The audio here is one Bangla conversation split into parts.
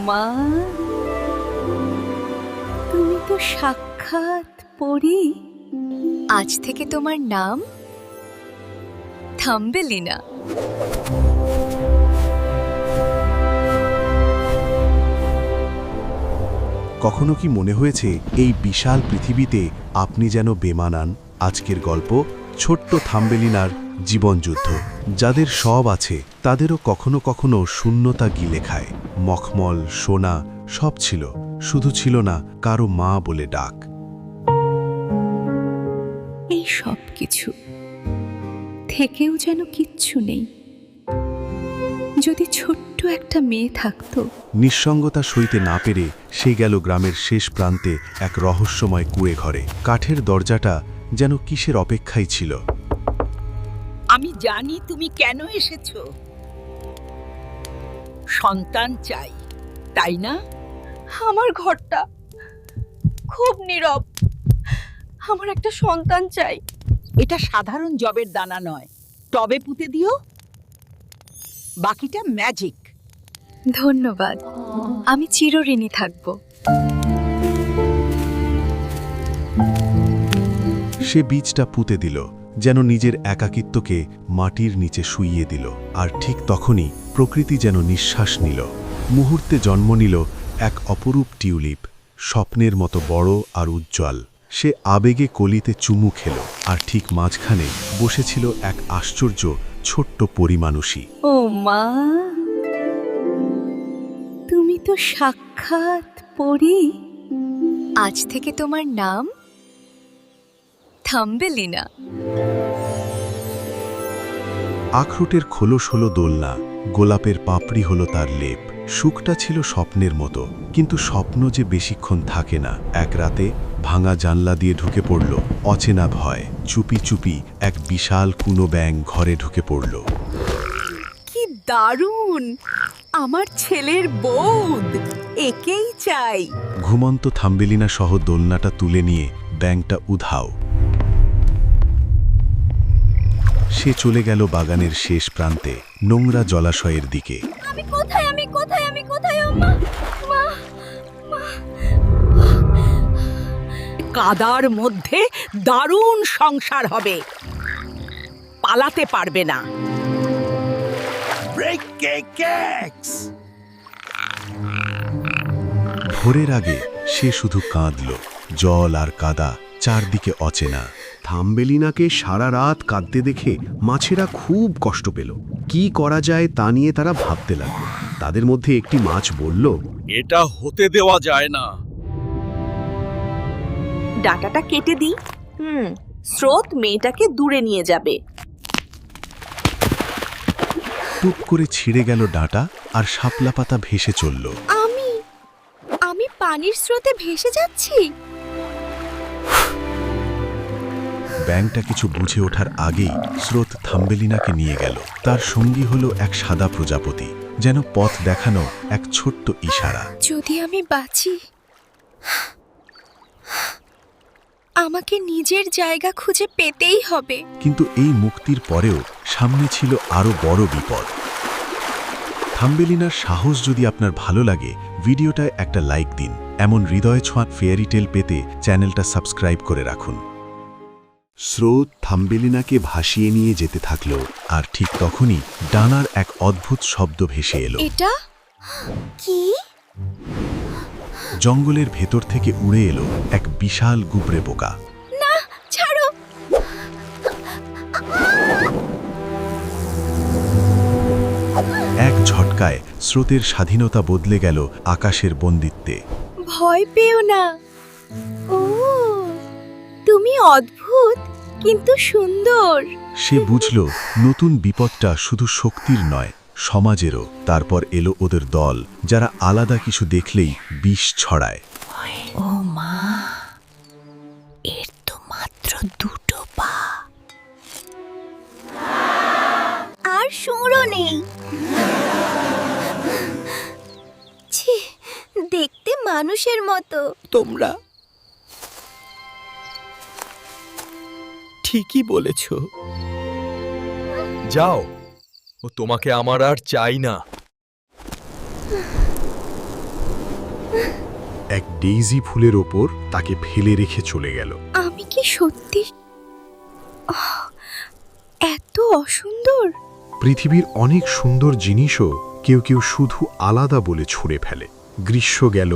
মা, তুমি তো সাক্ষাৎ পরী। আজ থেকে তোমার নাম থাম্বেলিনা। কখনো কি মনে হয়েছে এই বিশাল পৃথিবীতে আপনি যেন বেমানান? আজকের গল্প ছোট্ট থাম্বেলিনার জীবনযুদ্ধ। যাদের সব আছে তাদেরও কখনো কখনো শূন্যতা গিলে খায়। মখমল, সোনা সব ছিল, শুধু ছিল না কারো মা বলে ডাক। এই সব কিছু থেকেও যেন কিচ্ছু নেই। যদি ছোট্ট একটা মেয়ে থাকতো। নিঃসঙ্গতা সইতে না পেরে সে গেল গ্রামের শেষ প্রান্তে এক রহস্যময় কুঁড়ে ঘরে। কাঠের দরজাটা যেন কিসের অপেক্ষায় ছিল। আমি জানি তুমি কেন এসেছো। সন্তান চাই, তাই না? আমার ঘরটা খুব নীরব। আমার একটা সন্তান চাই। এটা সাধারণ জবের দানা নয়, টবে পুঁতে দিও, বাকিটা ম্যাজিক। ধন্যবাদ, আমি চিরঋণী থাকব। সে বীজটা পুঁতে দিল, যেন নিজের একাকিত্বকে মাটির নিচে শুইয়ে দিল। আর ঠিক তখনই প্রকৃতি যেন নিঃশ্বাস নিল। মুহূর্তে জন্ম নিল এক অপরূপ টিউলিপ, স্বপ্নের মতো বড় আর উজ্জ্বল। সে আবেগে কলিতে চুমু খেল, আর ঠিক মাঝখানে বসেছিল এক আশ্চর্য ছোট্ট পরিমানুষী। ও মা, তুমি তো সাক্ষাৎ পরী। আজ থেকে তোমার নাম থাম্বেলিনা। আখরোটের খোলস হলো দোলনা, গোলাপের পাপড়ি হলো তার লেপ। সুখটা ছিল স্বপ্নের মতো, কিন্তু স্বপ্ন যে বেশিক্ষণ থাকে না। এক রাতে ভাঙা জানলা দিয়ে ঢুকে পড়ল অচেনা ভয়। চুপি চুপি এক বিশাল কুনো ব্যাঙ ঘরে ঢুকে পড়ল। কি দারুণ! আমার ছেলের বউদ, একেই চাই। ঘুমন্ত থাম্বেলিনা সহ দোলনাটা তুলে নিয়ে ব্যাঙটা উধাও। সে চলে গেল বাগানের শেষ প্রান্তে, নোংরা জলাশয়ের দিকে। আমি কোথায়, আমি কোথায়, আমি কোথায়? মা, মা, মা। কাদার মধ্যে দারুণ সংসার হবে, পালাতে পারবে না। ভোরের আগে সে শুধু কাঁদল, জল আর কাদা চারদিকে অচেনা। থাম্বেলিনাকে সারা রাত কাঁদতে দেখে মাছেরা খুব কষ্ট পেল। কি করা যায় তা নিয়ে তারা ভাবতে লাগলো। তাদের মধ্যে একটি মাছ বলল, এটা হতে দেওয়া যায় না। ডাঁটাটা কেটে দিই। স্রোত মেয়েটাকে দূরে নিয়ে যাবে। টুপ করে ছিঁড়ে গেল ডাঁটা, আর শাপলা পাতা ভেসে চলল। আমি পানির স্রোতে ভেসে যাচ্ছি। ব্যাঙটা কিছু বুঝে ওঠার আগেই স্রোত থাম্বেলিনাকে নিয়ে গেল। তার সঙ্গী হলো এক সাদা প্রজাপতি, যেন পথ দেখানো এক ছোট্ট ইশারা। যদি আমি বাঁচি, আমাকে নিজের জায়গা খুঁজে পেতেই হবে। কিন্তু এই মুক্তির পরেও সামনে ছিল আরো বড় বিপদ। থাম্বেলিনার সাহস যদি আপনার ভালো লাগে, ভিডিওটায় একটা লাইক দিন। এমন হৃদয় ছোঁয়া ফেয়ারি টেল পেতে চ্যানেলটা সাবস্ক্রাইব করে রাখুন। স্রোত থাম্বেলিনাকে ভাসিয়ে নিয়ে যেতে থাকল, আর ঠিক তখনই ডানার এক অদ্ভুত শব্দ ভেসে এলো। এটা কি? জঙ্গলের ভেতর থেকে উড়ে এলো এক বিশাল গুবরে পোকা। না, ছাড়ো! এক ঝটকায় স্রোতের স্বাধীনতা বদলে গেল আকাশের বন্দিত্বে। ভয় পেও না। ও, তুমি অদ্ভুত কিন্তু সুন্দর। সে বুঝল নতুন বিপদটা শুধু শক্তির নয়, সমাজেরও। তারপর এলো ওদের দল, যারা আলাদা কিছু দেখলেই বিষ ছড়ায়। ও মা, এর তো মাত্র দুটো পা, আর সুরও নেই। ছি, দেখতে মানুষের মতো। তোমরা ঠিকই বলেছ। যাও, ও তোমাকে আমার আর চাই না। এক ডেইজি ফুলের ওপর তাকে ফেলে রেখে চলে গেল। আমি কি সত্যি এত অসুন্দর? পৃথিবীর অনেক সুন্দর জিনিসও কেউ কেউ শুধু আলাদা বলে ছুঁড়ে ফেলে। গ্রীষ্ম গেল,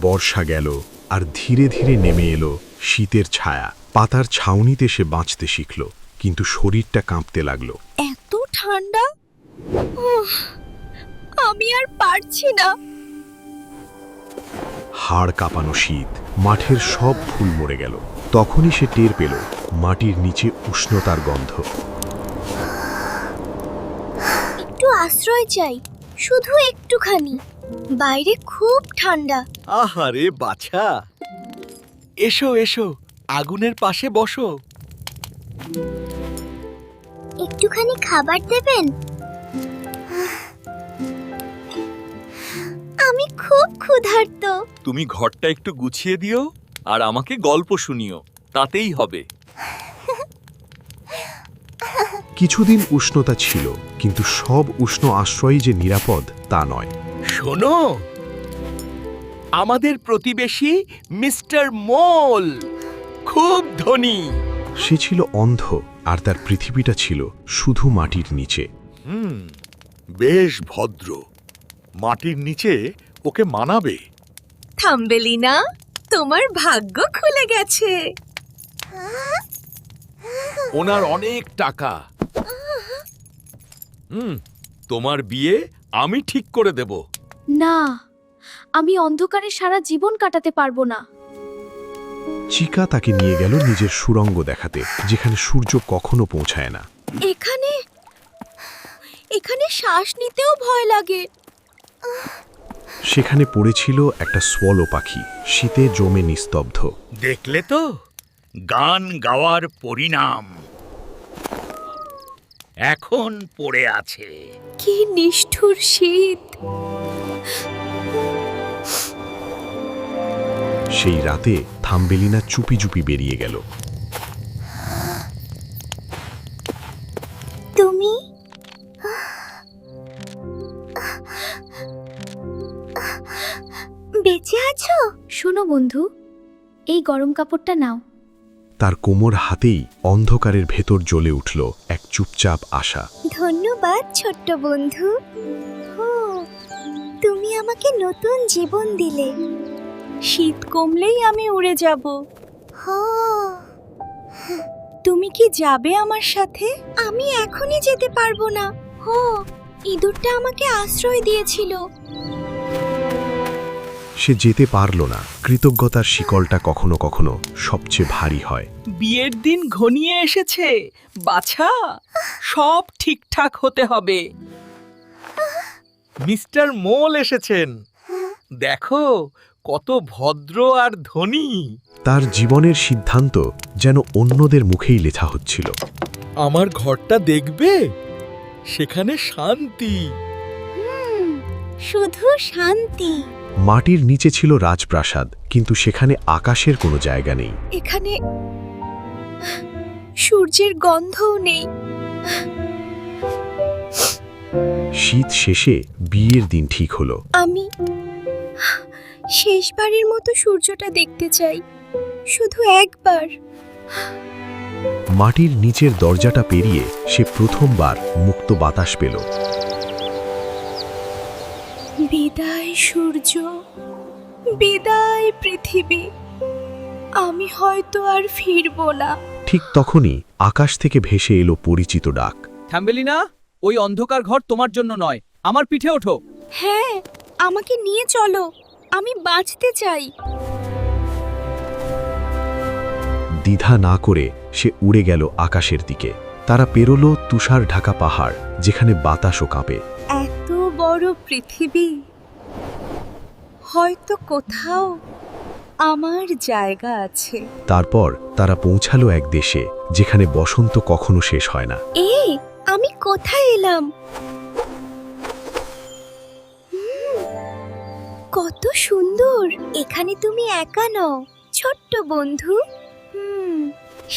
বর্ষা গেল, আর ধীরে ধীরে নেমে এলো শীতের ছায়া। পাতার ছাউনিতে সে বাঁচতে শিখল, কিন্তু শরীরটা কাঁপতে লাগলো। এত ঠান্ডা, আমি আর পারছি না। হাড় কাঁপানো শীত, মাঠের সব ফুল মরে গেল। তখনই সে টের পেল মাটির নিচে উষ্ণতার গন্ধ। একটু আশ্রয় চাই, শুধু একটুখানি। বাইরে খুব ঠান্ডা। আহারে বাছা, এসো এসো, আগুনের পাশে বসো। একটুখানি খাবার দেবেন? আমি খুব ক্ষুধার্ত। তুমি ঘরটা একটু গুছিয়ে দিও আর আমাকে গল্প শুনিও, তাতেই হবে। কিছুদিন উষ্ণতা ছিল, কিন্তু সব উষ্ণ আশ্রয়ই যে নিরাপদ তা নয়। শোনো, আমাদের প্রতিবেশী মিস্টার মোল খুব ধনী। সে ছিল অন্ধ, আর তার পৃথিবীটা ছিল শুধু মাটির নিচে। বেশ ভদ্র, মাটির নিচে ওকে মানাবে। থাম্বেলিনা, তোমার ভাগ্য খুলে গেছে। ওনার অনেক টাকা। তোমার বিয়ে আমি ঠিক করে দেব। না, আমি অন্ধকারে সারা জীবন কাটাতে পারবো না। চিকা তাকে নিয়ে গেল নিজের সুড়ঙ্গ দেখাতে, যেখানে সূর্য কখনো পৌঁছায় না। এখানে এখানে শ্বাস নিতেও ভয় লাগে। সেখানে পড়েছিল একটা সোয়ালো পাখি, শীতে জমে নিস্তব্ধ। দেখলে তো, গান গাওয়ার পরিণাম এখন পড়ে আছে। কি নিষ্ঠুর শীত! সেই রাতে থাম্বেলিনা চুপি চুপি বেরিয়ে গেল। তুমি বেঁচে আছো? শোনো বন্ধু, এই গরম কাপড়টা নাও। তার কোমর হাতেই অন্ধকারের ভেতর জ্বলে উঠল এক চুপচাপ আশা। ধন্যবাদ ছোট্ট বন্ধু। তুমি আমাকে নতুন জীবন দিলে। শীত কমলেই আমি উড়ে যাব। তুমি কি যাবে আমার সাথে? আমি এখনই যেতে পারবো না। ইঁদুরটা আমাকে আশ্রয় দিয়েছিল। সে যেতে পারল না। কৃতজ্ঞতার শিকলটা কখনো কখনো সবচেয়ে ভারী হয়। বিয়ের দিন ঘনিয়ে এসেছে বাছা, সব ঠিকঠাক হতে হবে। মিস্টার মোল এসেছেন, দেখো কত ভদ্র আর ধনী। তার জীবনের সিদ্ধান্ত যেন অন্যদের মুখেই লেখা হচ্ছিল। আমার ঘরটা দেখবে, সেখানে শান্তি। শুধু শান্তি। মাটির নিচে ছিল রাজপ্রাসাদ, কিন্তু সেখানে আকাশের কোনো জায়গা নেই। এখানে সূর্যের গন্ধও নেই। শীত শেষে বিয়ের দিন ঠিক হলো। আমি শেষবারের মতো সূর্যটা দেখতে চাই, শুধু একবার। মাটির নিচের দরজাটা পেরিয়ে সে প্রথমবার মুক্ত বাতাস পেল। বিদায় সূর্য, বিদায় পৃথিবী, আমি হয়তো আর ফিরবো না। ঠিক তখনই আকাশ থেকে ভেসে এলো পরিচিত ডাক। থাম্বেলিনা, ওই অন্ধকার ঘর তোমার জন্য নয়, আমার পিঠে ওঠো। হ্যাঁ, আমাকে নিয়ে চলো, আমি বাঁচতে চাই। দ্বিধা না করে সে উড়ে গেল আকাশের দিকে। তারা পেরোলো তুষার ঢাকা পাহাড়, যেখানে বাতাসও কাঁপে। এত বড় পৃথিবী, হয়তো কোথাও আমার জায়গা আছে। তারপর তারা পৌঁছালো এক দেশে যেখানে বসন্ত কখনো শেষ হয় না। আমি কোথায় এলাম? কত সুন্দর! এখানে তুমি একা নও, ছোট্ট বন্ধু।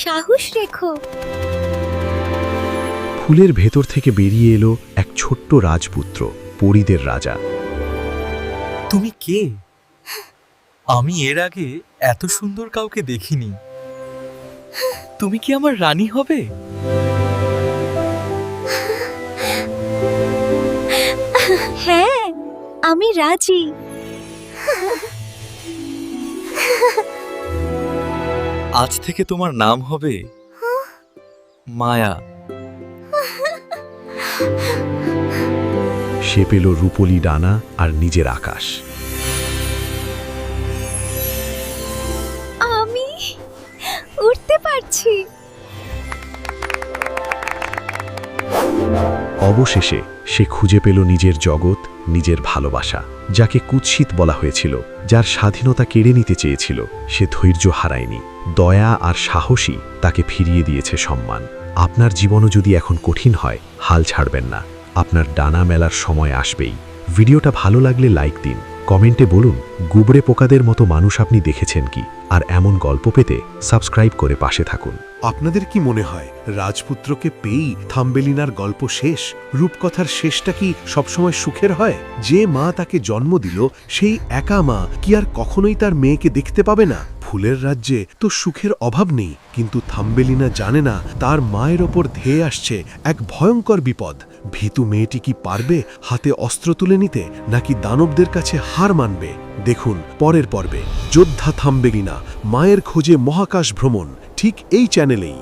সাহস রেখো। ফুলের ভেতর থেকে বেরিয়ে এলো এক ছোট্ট রাজপুত্র, পরীদের রাজা। তুমি কে? আমি এর আগে এত সুন্দর কাউকে দেখিনি। তুমি কি আমার রানী হবে? হ্যাঁ, আমি রাজি। আজ থেকে তোমার নাম হবে মায়া। সে পেল রূপলি ডানা আর নিজের আকাশ। আমি উড়তে পারছি। অবশেষে সে খুঁজে পেল নিজের জগৎ, নিজের ভালোবাসা। যাকে কুৎসিত বলা হয়েছিল, যার স্বাধীনতা কেড়ে নিতে চেয়েছিল, সে ধৈর্য হারায়নি। দয়া আর সাহসী তাকে ফিরিয়ে দিয়েছে সম্মান। আপনার জীবনও যদি এখন কঠিন হয়, হাল ছাড়বেন না। আপনার ডানা মেলার সময় আসবেই। ভিডিওটা ভালো লাগলে লাইক দিন, কমেন্টে বলুন গুবরে পোকাদের মতো মানুষ আপনি দেখেছেন কি, আর এমন গল্প পেতে সাবস্ক্রাইব করে পাশে থাকুন। আপনাদের কি মনে হয় রাজপুত্রকে পেয়েই থাম্বেলিনার গল্প শেষ? রূপকথার শেষটা কি সবসময় সুখের হয়? যে মা তাকে জন্ম দিল, সেই একা মা কি আর কখনোই তার মেয়েকে দেখতে পাবে না? ফুলের রাজ্যে তো সুখের অভাব নেই, কিন্তু থাম্বেলিনা জানে না তার মায়ের ওপর ধেয়ে আসছে এক ভয়ঙ্কর বিপদ। ভীতু মেয়েটি কি পারবে হাতে অস্ত্র তুলে নিতে, নাকি দানবদের কাছে হার মানবে? দেখুন পরের পর্বে যোদ্ধা থাম্বেলিনা, মায়ের খোঁজে মহাকাশ ভ্রমণ, ঠিক এই চ্যানেলেই।